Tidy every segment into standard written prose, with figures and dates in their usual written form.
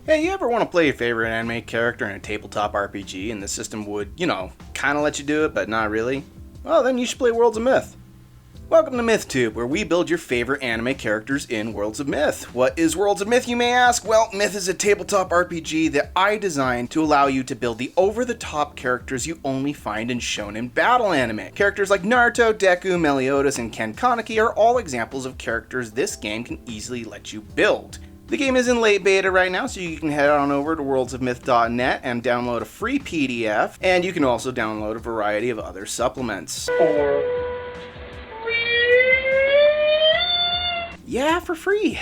Hey, you ever want to play your favorite anime character in a tabletop RPG and the system would, kind of let you do it, but not really? Well, then you should play Worlds of Myth. Welcome to MythTube, where we build your favorite anime characters in Worlds of Myth. What is Worlds of Myth, you may ask? Well, Myth is a tabletop RPG that I designed to allow you to build the over-the-top characters you only find in shonen battle anime. Characters like Naruto, Deku, Meliodas, and Ken Kaneki are all examples of characters this game can easily let you build. The game is in late beta right now, so you can head on over to worldsofmyth.net and download a free PDF, and you can also download a variety of other supplements. Yeah, for free.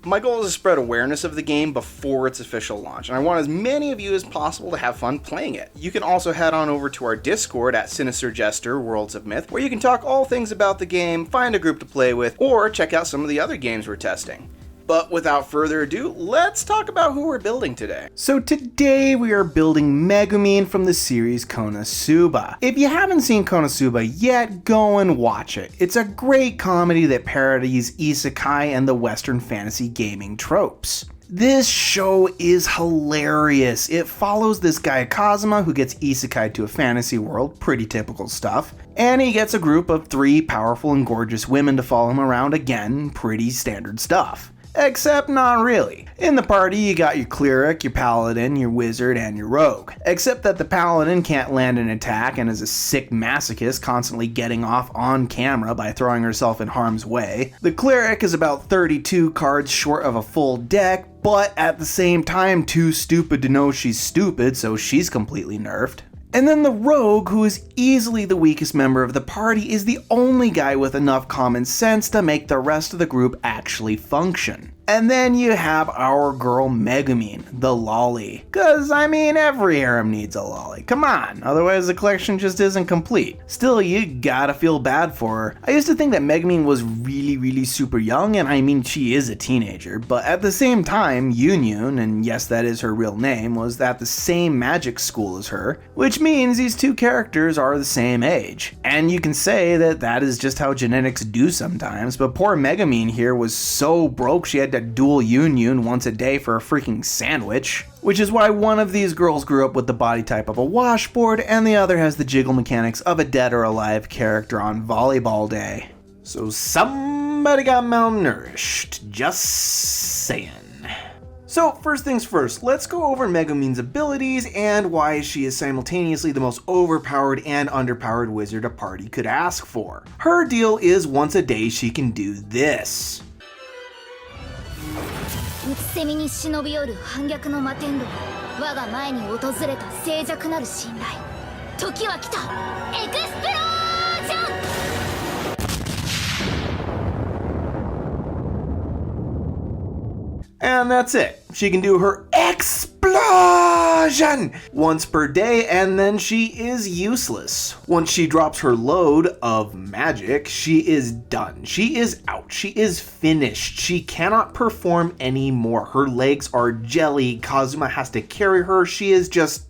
My goal is to spread awareness of the game before its official launch, and I want as many of you as possible to have fun playing it. You can also head on over to our Discord at Sinister Jester Worlds of Myth, where you can talk all things about the game, find a group to play with, or check out some of the other games we're testing. But without further ado, let's talk about who we're building today. So today we are building Megumin from the series Konosuba. If you haven't seen Konosuba yet, go and watch it. It's a great comedy that parodies isekai and the Western fantasy gaming tropes. This show is hilarious. It follows this guy Kazuma who gets isekai to a fantasy world, pretty typical stuff, and he gets a group of 3 powerful and gorgeous women to follow him around, again, pretty standard stuff. Except not really. In the party you got your cleric, your paladin, your wizard, and your rogue. Except that the paladin can't land an attack and is a sick masochist constantly getting off on camera by throwing herself in harm's way. The cleric is about 32 cards short of a full deck, but at the same time too stupid to know she's stupid, so she's completely nerfed. And then the rogue, who is easily the weakest member of the party, is the only guy with enough common sense to make the rest of the group actually function. And then you have our girl Megumin, the lolly. Cause every harem needs a lolly, come on, otherwise the collection just isn't complete. Still, you gotta feel bad for her. I used to think that Megumin was really super young, and she is a teenager, but at the same time, Yunyun, and yes that is her real name, was at the same magic school as her, which means these two characters are the same age. And you can say that that is just how genetics do sometimes, but poor Megumin here was so broke she had to duel Yunyun once a day for a freaking sandwich. Which is why one of these girls grew up with the body type of a washboard and the other has the jiggle mechanics of a dead or alive character on volleyball day. So somebody got malnourished, just saying. So first things first, let's go over Megumin's abilities and why she is simultaneously the most overpowered and underpowered wizard a party could ask for. Her deal is once a day she can do this. うつせみに忍び寄る反逆の摩天楼、我が前に訪れた静寂なる信頼。時は来た。エクスプロージョン。 And that's it. She can do her explosion once per day and then she is useless. Once she drops her load of magic, she is done. She is out. She is finished. She cannot perform anymore. Her legs are jelly. Kazuma has to carry her. She is just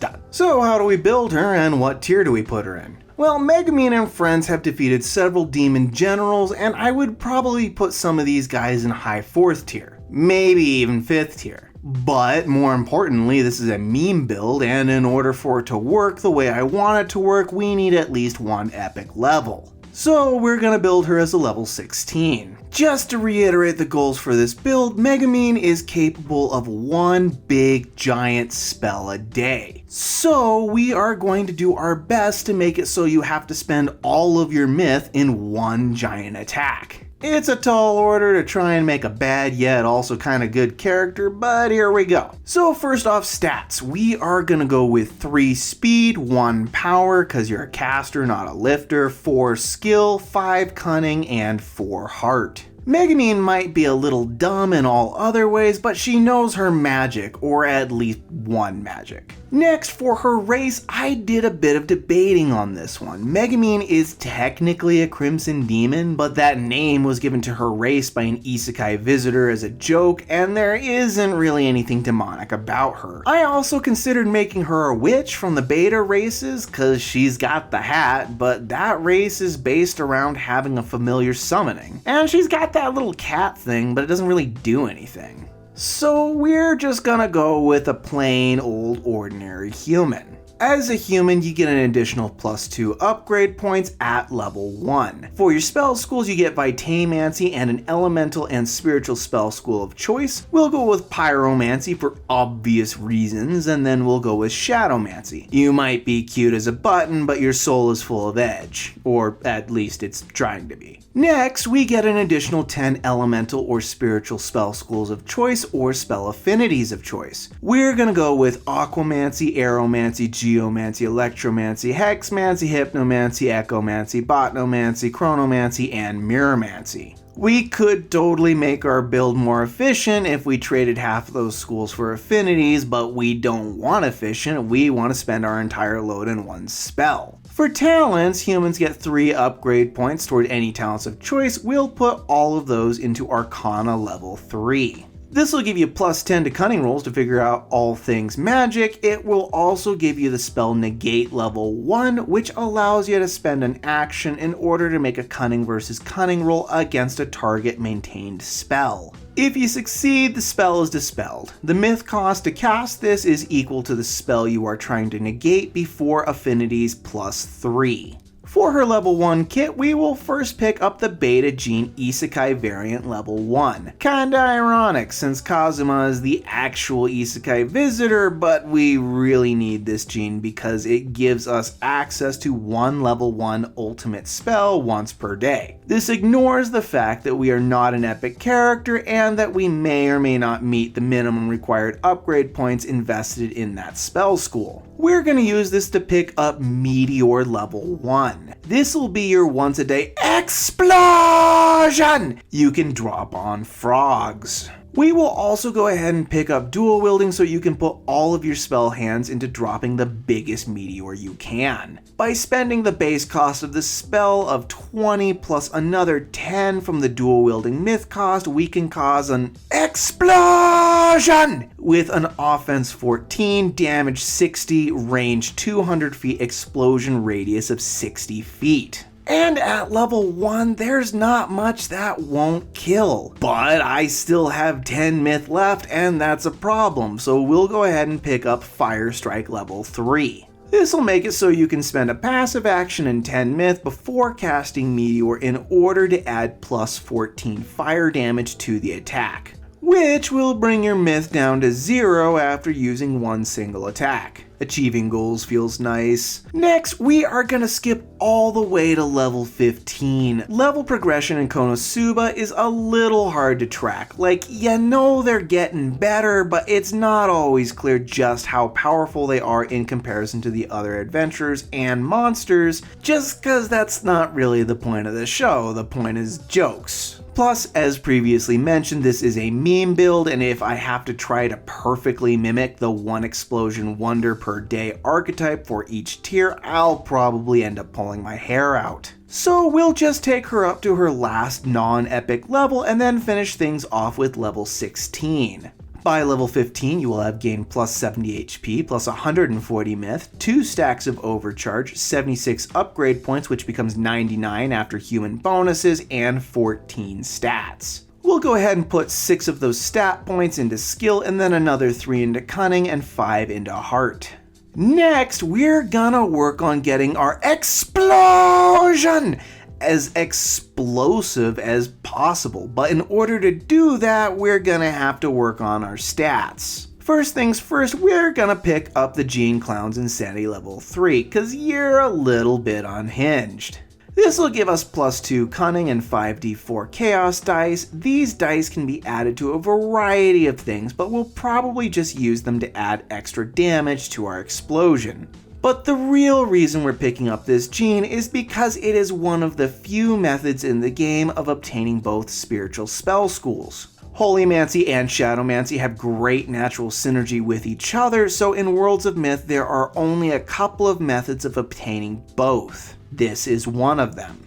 done. So how do we build her and what tier do we put her in? Well, Megumin and friends have defeated several demon generals, and I would probably put some of these guys in high 4th tier, maybe even 5th tier. But more importantly, this is a meme build, and in order for it to work the way I want it to work, we need at least one epic level. So we're gonna build her as a level 16. Just to reiterate the goals for this build, Megumin is capable of one big giant spell a day. So we are going to do our best to make it so you have to spend all of your myth in one giant attack. It's a tall order to try and make a bad yet also kind of good character, but here we go. So first off, stats. We are gonna go with 3 speed, 1 power, cause you're a caster, not a lifter, 4 skill, 5 cunning, and 4 heart. Megumin might be a little dumb in all other ways, but she knows her magic, or at least one magic. Next, for her race, I did a bit of debating on this one. Megumin is technically a Crimson Demon, but that name was given to her race by an isekai visitor as a joke, and there isn't really anything demonic about her. I also considered making her a witch from the beta races, cause she's got the hat, but that race is based around having a familiar summoning. And she's got that little cat thing, but it doesn't really do anything. So we're just gonna go with a plain old ordinary human. As a human, you get an additional +2 upgrade points at level 1. For your spell schools, you get Vitamancy and an elemental and spiritual spell school of choice. We'll go with Pyromancy for obvious reasons, and then we'll go with Shadowmancy. You might be cute as a button, but your soul is full of edge. Or at least it's trying to be. Next, we get an additional 10 elemental or spiritual spell schools of choice or spell affinities of choice. We're gonna go with Aquamancy, Aeromancy, Geomancy, Electromancy, Hexmancy, Hypnomancy, Echomancy, Botanomancy, Chronomancy, and Mirrormancy. We could totally make our build more efficient if we traded half of those schools for affinities, but we don't want efficient, we want to spend our entire load in one spell. For talents, humans get 3 upgrade points toward any talents of choice. We'll put all of those into Arcana level 3. This will give you +10 to cunning rolls to figure out all things magic. It will also give you the spell Negate level 1, which allows you to spend an action in order to make a cunning versus cunning roll against a target maintained spell. If you succeed, the spell is dispelled. The myth cost to cast this is equal to the spell you are trying to negate before affinities +3. For her level 1 kit, we will first pick up the Beta Gene Isekai variant level 1. Kinda ironic since Kazuma is the actual Isekai visitor, but we really need this gene because it gives us access to one level 1 ultimate spell once per day. This ignores the fact that we are not an epic character and that we may or may not meet the minimum required upgrade points invested in that spell school. We're going to use this to pick up Meteor level 1. This will be your once a day explosion you can drop on frogs. We will also go ahead and pick up dual wielding so you can put all of your spell hands into dropping the biggest meteor you can. By spending the base cost of the spell of 20 plus another 10 from the dual wielding myth cost, we can cause an explosion with an offense 14, damage 60, range 200 feet, explosion radius of 60 feet. And at level 1, there's not much that won't kill. But I still have 10 myth left, and that's a problem, so we'll go ahead and pick up Fire Strike level 3. This will make it so you can spend a passive action in 10 myth before casting Meteor in order to add +14 fire damage to the attack, which will bring your myth down to 0 after using one single attack. Achieving goals feels nice. Next, we are gonna skip all the way to level 15. Level progression in Konosuba is a little hard to track. Like, you know they're getting better, but it's not always clear just how powerful they are in comparison to the other adventurers and monsters, just cause that's not really the point of the show. The point is jokes. Plus, as previously mentioned, this is a meme build, and if I have to try to perfectly mimic the one explosion wonder per day archetype for each tier, I'll probably end up pulling my hair out. So we'll just take her up to her last non-epic level and then finish things off with level 16. By level 15, you will have gained +70 HP, +140 myth, 2 stacks of overcharge, 76 upgrade points, which becomes 99 after human bonuses, and 14 stats. We'll go ahead and put 6 of those stat points into skill, and then another 3 into cunning, and 5 into heart. Next, we're gonna work on getting our explosion as explosive as possible, but in order to do that, we're gonna have to work on our stats. First things first, we're gonna pick up the Gene Clown's Insanity level 3, cause you're a little bit unhinged. This will give us +2 cunning and 5d4 chaos dice. These dice can be added to a variety of things, but we'll probably just use them to add extra damage to our explosion. But the real reason we're picking up this gene is because it is one of the few methods in the game of obtaining both spiritual spell schools. Holymancy and Shadowmancy have great natural synergy with each other, so in Worlds of Myth there are only a couple of methods of obtaining both. This is one of them.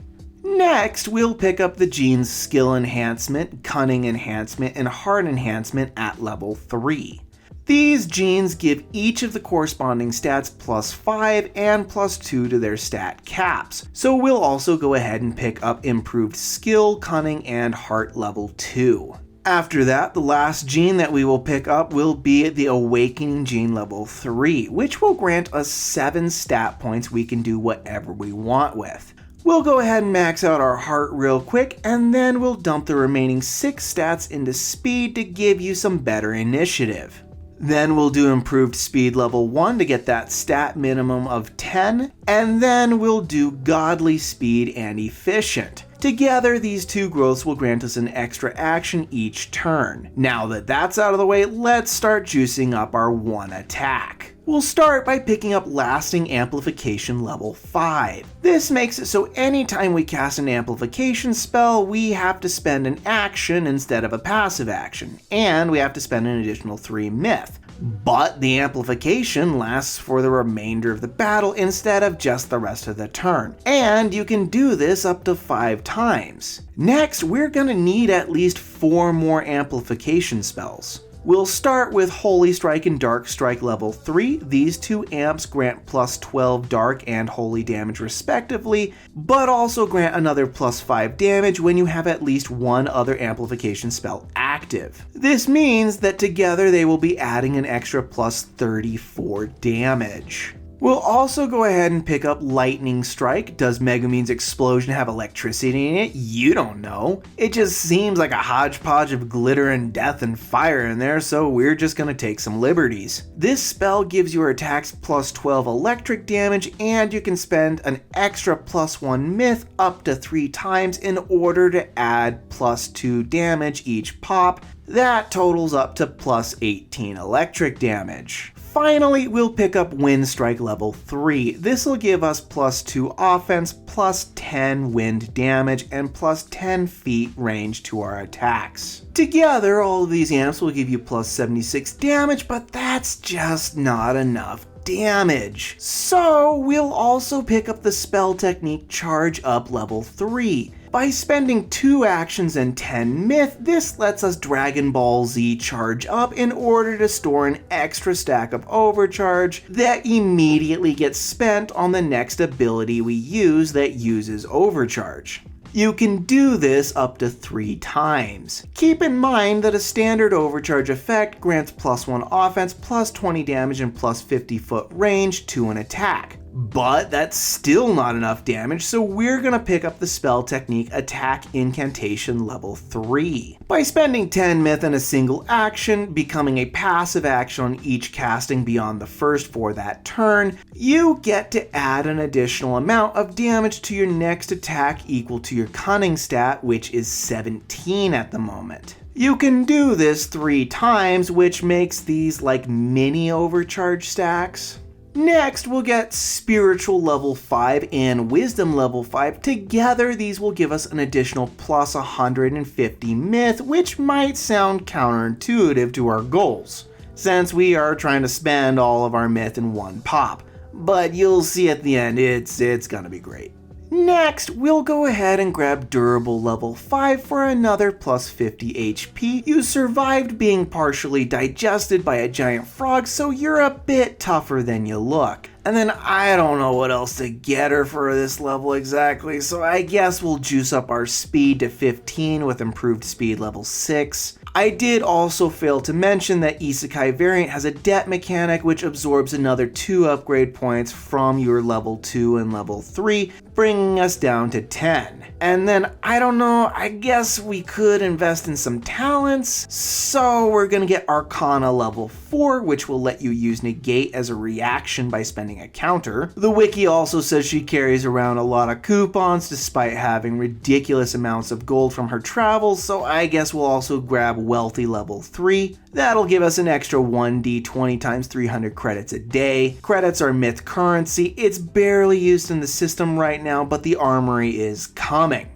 Next, we'll pick up the gene's Skill Enhancement, Cunning Enhancement, and Heart Enhancement at level 3. These genes give each of the corresponding stats +5 and +2 to their stat caps, so we'll also go ahead and pick up Improved Skill, Cunning, and Heart level 2. After that, the last gene that we will pick up will be the Awakening Gene level 3, which will grant us 7 stat points we can do whatever we want with. We'll go ahead and max out our heart real quick, and then we'll dump the remaining 6 stats into speed to give you some better initiative. Then we'll do improved speed level 1 to get that stat minimum of 10, and then we'll do godly speed and efficient. Together, these 2 growths will grant us an extra action each turn. Now that that's out of the way, let's start juicing up our 1 attack. We'll start by picking up Lasting Amplification level 5. This makes it so anytime we cast an amplification spell, we have to spend an action instead of a passive action, and we have to spend an additional 3 myth. But the amplification lasts for the remainder of the battle instead of just the rest of the turn, and you can do this up to 5 times. Next, we're gonna need at least 4 more amplification spells. We'll start with Holy Strike and Dark Strike level 3. These 2 amps grant plus 12 dark and holy damage respectively, but also grant another plus 5 damage when you have at least 1 other amplification spell active. This means that together they will be adding an extra plus 34 damage. We'll also go ahead and pick up Lightning Strike. Does Megumin's explosion have electricity in it? You don't know. It just seems like a hodgepodge of glitter and death and fire in there, so we're just gonna take some liberties. This spell gives your attacks plus 12 electric damage, and you can spend an extra plus 1 myth up to 3 times in order to add plus 2 damage each pop. That totals up to plus 18 electric damage. Finally, we'll pick up Wind Strike level 3. This will give us plus 2 offense, plus 10 wind damage, and plus 10 feet range to our attacks. Together, all of these amps will give you plus 76 damage, but that's just not enough damage. So we'll also pick up the spell technique Charge Up level 3. By spending 2 actions and 10 myth, this lets us Dragon Ball Z charge up in order to store an extra stack of overcharge that immediately gets spent on the next ability we use that uses overcharge. You can do this up to 3 times. Keep in mind that a standard overcharge effect grants plus 1 offense, plus 20 damage, and plus 50 foot range to an attack. But that's still not enough damage, so we're gonna pick up the spell technique Attack Incantation level 3. By spending 10 myth in a single action, becoming a passive action on each casting beyond the first for that turn, you get to add an additional amount of damage to your next attack equal to your cunning stat, which is 17 at the moment. You can do this 3 times, which makes these like mini overcharge stacks. Next, we'll get Spiritual level 5 and Wisdom level 5. Together, these will give us an additional plus 150 myth, which might sound counterintuitive to our goals, since we are trying to spend all of our myth in one pop. But you'll see at the end, it's gonna be great. Next, we'll go ahead and grab Durable level 5 for another plus 50 HP. You survived being partially digested by a giant frog, so you're a bit tougher than you look. And then I don't know what else to get her for this level exactly, so I guess we'll juice up our speed to 15 with improved speed level 6. I did also fail to mention that Isekai variant has a debt mechanic which absorbs another 2 upgrade points from your level 2 and level 3, bringing us down to 10. And then, I don't know, I guess we could invest in some talents, so we're gonna get Arcana level 4, which will let you use Negate as a reaction by spending a counter. The wiki also says she carries around a lot of coupons despite having ridiculous amounts of gold from her travels, so I guess we'll also grab Wealthy level 3. That'll give us an extra 1d20 times 300 credits a day. Credits are myth currency. It's barely used in the system right now, but the armory is coming.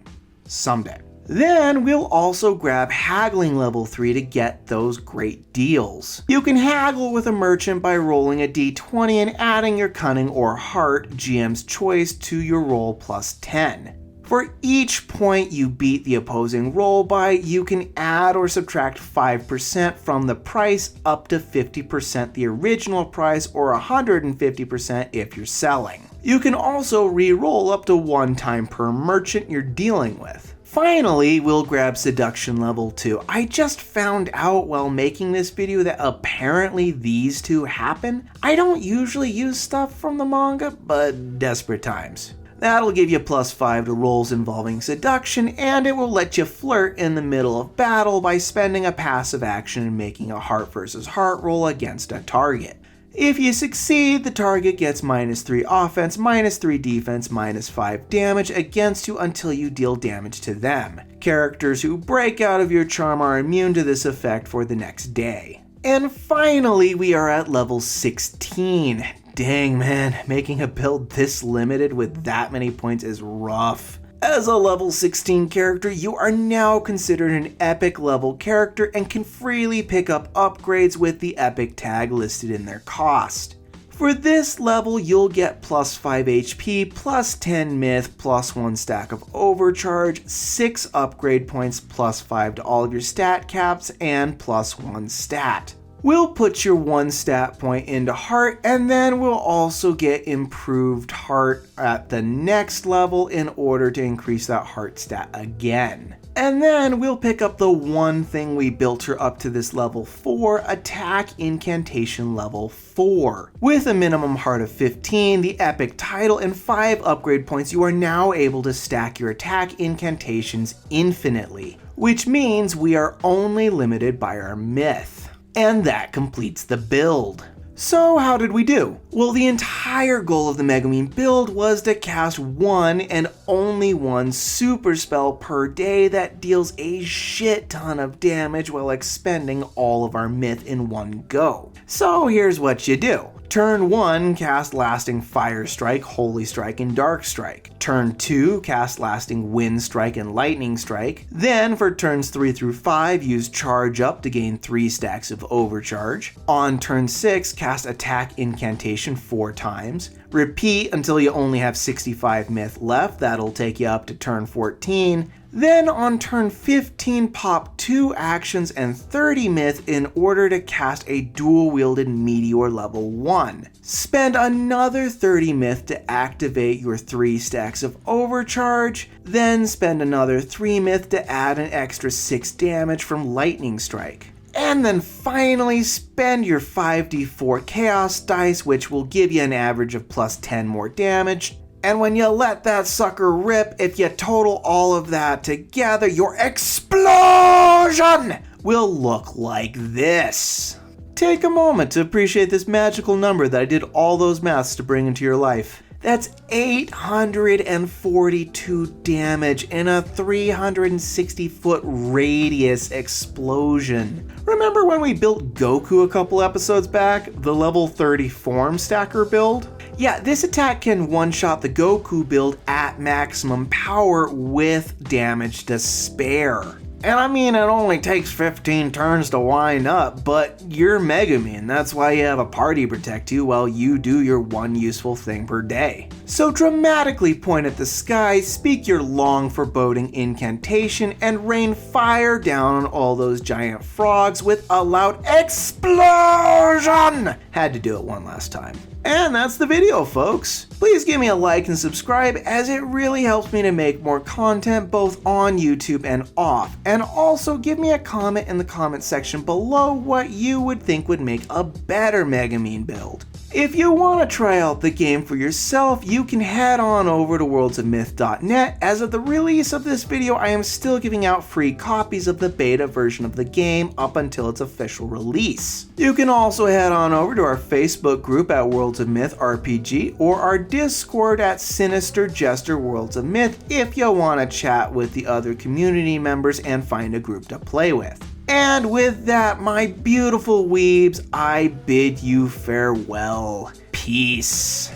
Someday. Then we'll also grab Haggling level 3 to get those great deals. You can haggle with a merchant by rolling a d20 and adding your cunning or heart, GM's choice, to your roll plus 10. For each point you beat the opposing roll by, you can add or subtract 5% from the price up to 50% the original price or 150% if you're selling. You can also re-roll up to 1 time per merchant you're dealing with. Finally, we'll grab Seduction level 2. I just found out while making this video that apparently these two happen. I don't usually use stuff from the manga, but desperate times. That'll give you +5 to rolls involving seduction, and it will let you flirt in the middle of battle by spending a passive action and making a heart versus heart roll against a target. If you succeed, the target gets -3 offense, -3 defense, -5 damage against you until you deal damage to them. Characters who break out of your charm are immune to this effect for the next day. And finally, we are at level 16. Dang man, making a build this limited with that many points is rough. As a level 16 character, you are now considered an epic level character and can freely pick up upgrades with the epic tag listed in their cost. For this level, you'll get +5 HP, +10 myth, +1 stack of overcharge, 6 upgrade points, +5 to all of your stat caps, and +1 stat. We'll put your 1 stat point into heart, and then we'll also get improved heart at the next level in order to increase that heart stat again. And then we'll pick up the one thing we built her up to this level for, attack incantation level 4. With a minimum heart of 15, the epic title, and 5 upgrade points, you are now able to stack your attack incantations infinitely, which means we are only limited by our myth. And that completes the build. So how did we do? Well, the entire goal of the Megumin build was to cast one and only one super spell per day that deals a shit ton of damage while expending all of our myth in one go. So here's what you do. Turn 1, cast Lasting Fire Strike, Holy Strike, and Dark Strike. Turn 2, cast Lasting Wind Strike and Lightning Strike. Then for turns 3 through 5, use Charge Up to gain 3 stacks of Overcharge. On turn 6, cast Attack Incantation 4 times. Repeat until you only have 65 myth left, that'll take you up to turn 14. Then on turn 15, pop 2 actions and 30 myth in order to cast a dual-wielded Meteor level 1. Spend another 30 myth to activate your 3 stacks of Overcharge, then spend another 3 myth to add an extra 6 damage from Lightning Strike. And then finally spend your 5d4 Chaos Dice, which will give you an average of +10 more damage. And when you let that sucker rip, if you total all of that together, your explosion will look like this. Take a moment to appreciate this magical number that I did all those maths to bring into your life. That's 842 damage in a 360-foot radius explosion. Remember when we built Goku a couple episodes back, the level 30 form stacker build? Yeah, this attack can one-shot the Goku build at maximum power with damage to spare. And I mean, it only takes 15 turns to wind up, but you're Megumin, that's why you have a party protect you while you do your one useful thing per day. So dramatically point at the sky, speak your long foreboding incantation, and rain fire down on all those giant frogs with a loud explosion! Had to do it one last time. And that's the video, folks. Please give me a like and subscribe, as it really helps me to make more content both on YouTube and off. And also give me a comment in the comment section below what you would think would make a better Megumin build. If you want to try out the game for yourself, you can head on over to worldsofmyth.net. As of the release of this video, I am still giving out free copies of the beta version of the game up until its official release. You can also head on over to our Facebook group at Worlds of Myth RPG or our Discord at Sinister Jester Worlds of Myth if you want to chat with the other community members and find a group to play with. And with that, my beautiful weebs, I bid you farewell. Peace.